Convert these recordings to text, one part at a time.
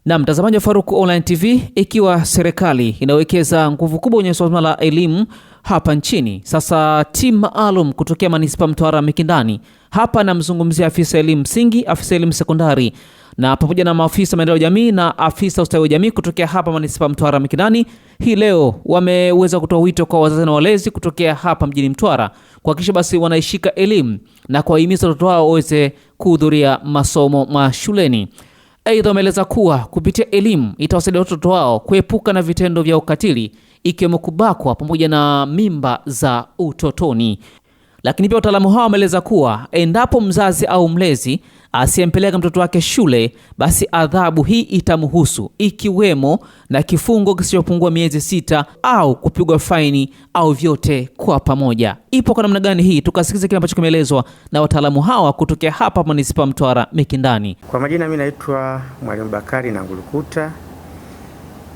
Na mtazamaji wa Faruku Online TV, ikiwa serikali inawekeza nguvu kubwa kwenye swala la elimu hapa nchini, sasa timu maalum kutokea Manispaa Mtwara Mikindani, hapa namzungumzia afisa elimu msingi, afisa elimu sekondari na pamoja na maafisa maendeleo ya jamii na afisa ustawi wa jamii kutokea hapa Manispaa Mtwara Mikindani, hii leo wameweza kutoa wito kwa wazazi na walezi kutokea hapa mjini Mtwara kuhakikisha basi wanaishika elimu na kuwahimiza watoto wao waweze kuhudhuria masomo mashuleni. Aidha, wameeleza kuwa kupitia elimu itawasaidia watoto wao kuepuka na vitendo vya ukatili ikiwemo kubakwa pamoja na mimba za utotoni. Lakini pia wataalamu hao wameeleza kuwa endapo mzazi au mlezi asiyempeleka mtoto wake shule, basi adhabu hii itamhusu, ikiwemo na kifungo kisichopungua miezi 6 au kupigwa faini au vyote kwa pamoja. Ipo kwa namna gani hii? Tukasikize kile ambacho kimeelezwa na wataalamu hawa kutokea hapa Manispaa Mtwara Mikindani. Kwa majina, mimi naitwa Mwalimu Bakari Nangulukuta,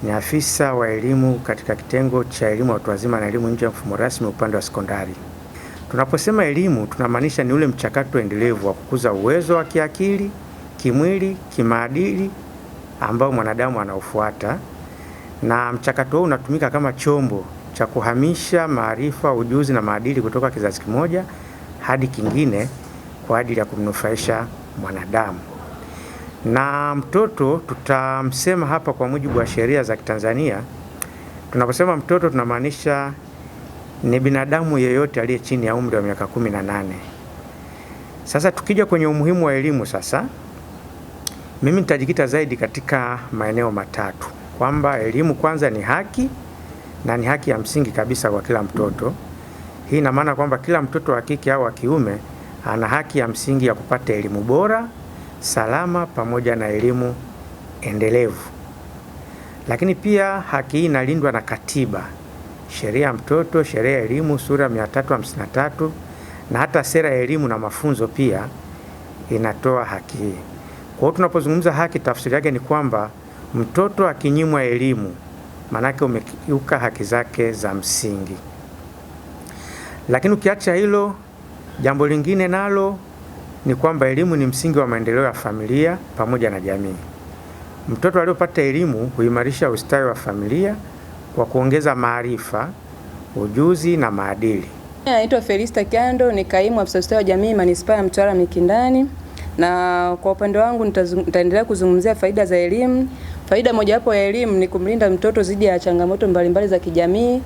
ni afisa wa elimu katika kitengo cha elimu ya watu wazima na elimu nje ya mfumo rasmi upande wa sekondari. Tunaposema elimu, tunamaanisha ni ule mchakato endelevu wa kukuza uwezo wa kiakili, kimwili, kimaadili ambao mwanadamu anaofuata, na mchakato huu unatumika kama chombo cha kuhamisha maarifa, ujuzi na maadili kutoka kizazi kimoja hadi kingine kwa ajili ya kumnufaisha mwanadamu. Na mtoto tutamsema hapa kwa mujibu wa sheria za Kitanzania. Tunaposema mtoto tunamaanisha ni binadamu yeyote aliye chini ya umri wa miaka 18. Sasa tukija kwenye umuhimu wa elimu sasa, mimi nitajikita zaidi katika maeneo matatu, kwamba elimu kwanza ni haki na ni haki ya msingi kabisa kwa kila mtoto. Hii ina maana kwamba kila mtoto wa kike au wa kiume ana haki ya msingi ya kupata elimu bora, salama pamoja na elimu endelevu. Lakini pia haki hii inalindwa na katiba, sheria ya mtoto, sheria ya elimu sura 353 na hata sera ya elimu na mafunzo pia inatoa haki hii. Kwa hiyo tunapozungumza haki, tafsiri yake ni kwamba mtoto akinyimwa elimu, manake umekiuka haki zake za msingi. Lakini ukiacha hilo, jambo lingine nalo ni kwamba elimu ni msingi wa maendeleo ya familia pamoja na jamii. Mtoto aliyopata elimu huimarisha ustawi wa familia kwa kuongeza maarifa, ujuzi na maadili. Naitwa Felista Kiando, ni kaimu afisa ustawi wa jamii Manispaa ya Mtwara Mikindani, na kwa upande wangu nitaendelea kuzungumzia faida za elimu. Faida mojawapo ya elimu ni kumlinda mtoto dhidi ya changamoto mbalimbali za kijamii.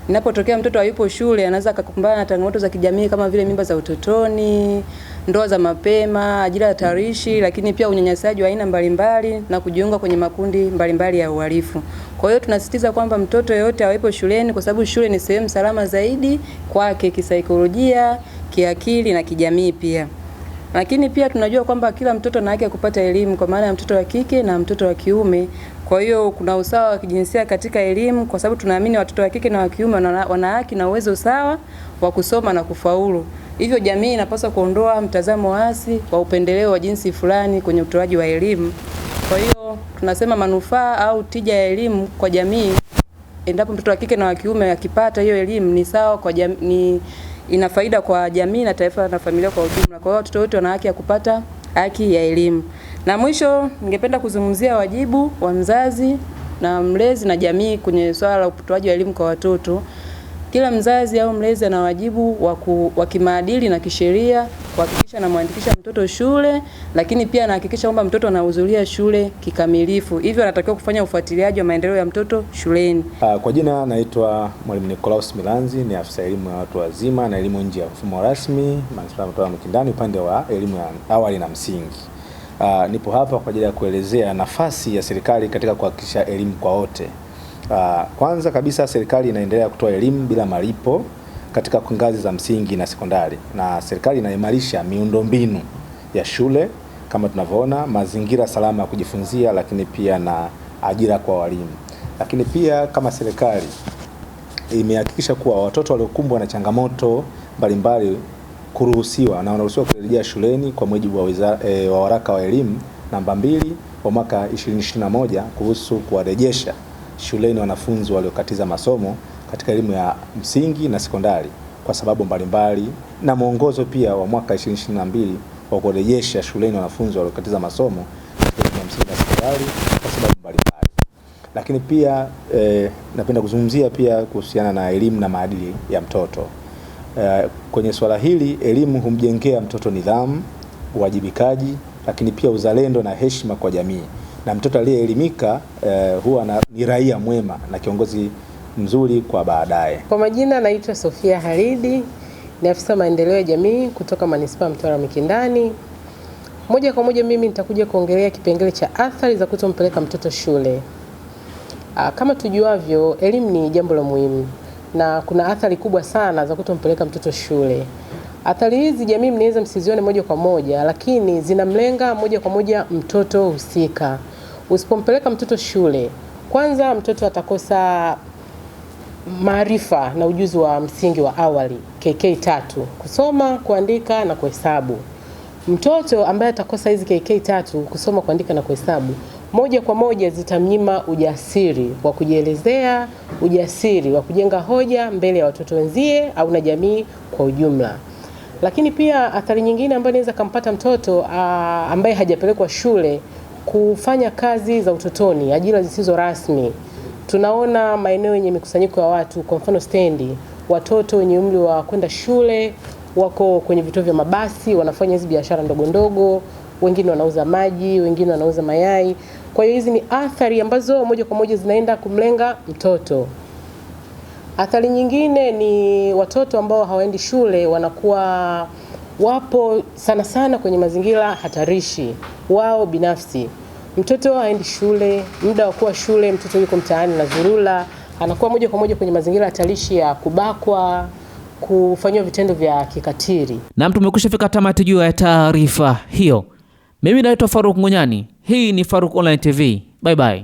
Inapotokea mtoto hayupo shule, anaweza kukumbana na changamoto za kijamii kama vile mimba za utotoni, ndoa za mapema, ajira hatarishi, lakini pia unyanyasaji wa aina mbalimbali na kujiunga kwenye makundi mbalimbali ya uhalifu. Kwa hiyo tunasisitiza kwamba mtoto yeyote awepo shuleni, kwa sababu shule ni sehemu salama zaidi kwake kisaikolojia, kiakili na kijamii pia. Lakini pia tunajua kwamba kila mtoto ana haki ya kupata elimu, kwa maana ya mtoto wa kike na mtoto wa kiume. Kwa hiyo kuna usawa wa kijinsia katika elimu, kwa sababu tunaamini watoto wa kike na wa kiume wana haki na uwezo sawa wa kusoma na kufaulu. Hivyo jamii inapaswa kuondoa mtazamo hasi wa upendeleo wa jinsi fulani kwenye utoaji wa elimu. Kwa hiyo tunasema manufaa au tija ya elimu kwa jamii, endapo mtoto wa kike na wa kiume akipata hiyo elimu, ni sawa kwa jamii, ina faida kwa jamii na taifa na familia kwa ujumla. Kwa hiyo watoto wote wana haki ya kupata haki ya elimu. Na mwisho, ningependa kuzungumzia wajibu wa mzazi na mlezi na jamii kwenye swala la utoaji wa elimu kwa watoto. Kila mzazi au mlezi ana wajibu wa kimaadili na kisheria kuhakikisha anamwandikisha mtoto shule, lakini pia anahakikisha kwamba mtoto anahudhuria shule kikamilifu. Hivyo anatakiwa kufanya ufuatiliaji wa maendeleo ya mtoto shuleni. Kwa jina naitwa Mwalimu Nicolaus Milanzi, ni afisa elimu ya watu wazima na elimu nje ya mfumo rasmi Manispaa Mtwara Mikindani upande wa elimu ya awali na msingi. Nipo hapa kwa ajili ya kuelezea nafasi ya serikali katika kuhakikisha elimu kwa wote. Kwanza kabisa, serikali inaendelea kutoa elimu bila malipo katika ngazi za msingi na sekondari, na serikali inaimarisha miundombinu ya shule kama tunavyoona, mazingira salama ya kujifunzia, lakini pia na ajira kwa walimu. Lakini pia kama serikali imehakikisha kuwa watoto waliokumbwa na changamoto mbalimbali kuruhusiwa na wanaruhusiwa kurejea shuleni kwa mujibu wa waraka wa elimu namba 2 wa mwaka 2021 kuhusu kuwarejesha shuleni wanafunzi waliokatiza masomo katika elimu ya msingi na sekondari kwa sababu mbalimbali, na mwongozo pia wa mwaka 2022 wa kurejesha shuleni wanafunzi waliokatiza masomo katika elimu ya msingi na sekondari kwa sababu Lakini pia napenda kuzungumzia pia kuhusiana na elimu na maadili ya mtoto. Kwenye swala hili, elimu humjengea mtoto nidhamu, uwajibikaji, lakini pia uzalendo na heshima kwa jamii. Na mtoto aliyeelimika huwa ni raia mwema na kiongozi mzuri kwa baadaye. Kwa majina naitwa Sofia Haridi, ni afisa maendeleo ya jamii kutoka Manispaa ya Mtwara Mikindani. Moja kwa moja mimi nitakuja kuongelea kipengele cha athari za kutompeleka mtoto shule. Kama tujuavyo, elimu ni jambo la muhimu na kuna athari kubwa sana za kutompeleka mtoto shule. Athari hizi jamii mnaweza msizione moja kwa moja, lakini zinamlenga moja kwa moja mtoto husika. Usipompeleka mtoto shule, kwanza mtoto atakosa maarifa na ujuzi wa msingi wa awali, KK3, kusoma, kuandika na kuhesabu. Mtoto ambaye atakosa hizi KK3, kusoma, kuandika na kuhesabu, moja kwa moja zitamnyima ujasiri wa kujielezea, ujasiri wa kujenga hoja mbele ya watoto wenzie au na jamii kwa ujumla. Lakini pia athari nyingine ambayo inaweza kumpata mtoto ambaye hajapelekwa shule, kufanya kazi za utotoni, ajira zisizo rasmi. Tunaona maeneo yenye mikusanyiko ya watu, kwa mfano stendi, watoto wenye umri wa kwenda shule wako kwenye vituo vya mabasi, wanafanya hizi biashara ndogo ndogo, wengine wanauza maji, wengine wanauza mayai. Kwa hiyo hizi ni athari ambazo moja kwa moja zinaenda kumlenga mtoto. Athari nyingine ni watoto ambao hawaendi shule wanakuwa wapo sana sana kwenye mazingira hatarishi wao binafsi. Mtoto haendi shule, muda wa kuwa shule mtoto yuko mtaani na zurula, anakuwa moja kwa moja kwenye mazingira hatarishi ya kubakwa, kufanywa vitendo vya kikatili. Na tumekwisha fika tamati juu ya taarifa hiyo. Mimi naitwa Faruk Munyani. Hii ni Faruk Online TV. Bye bye.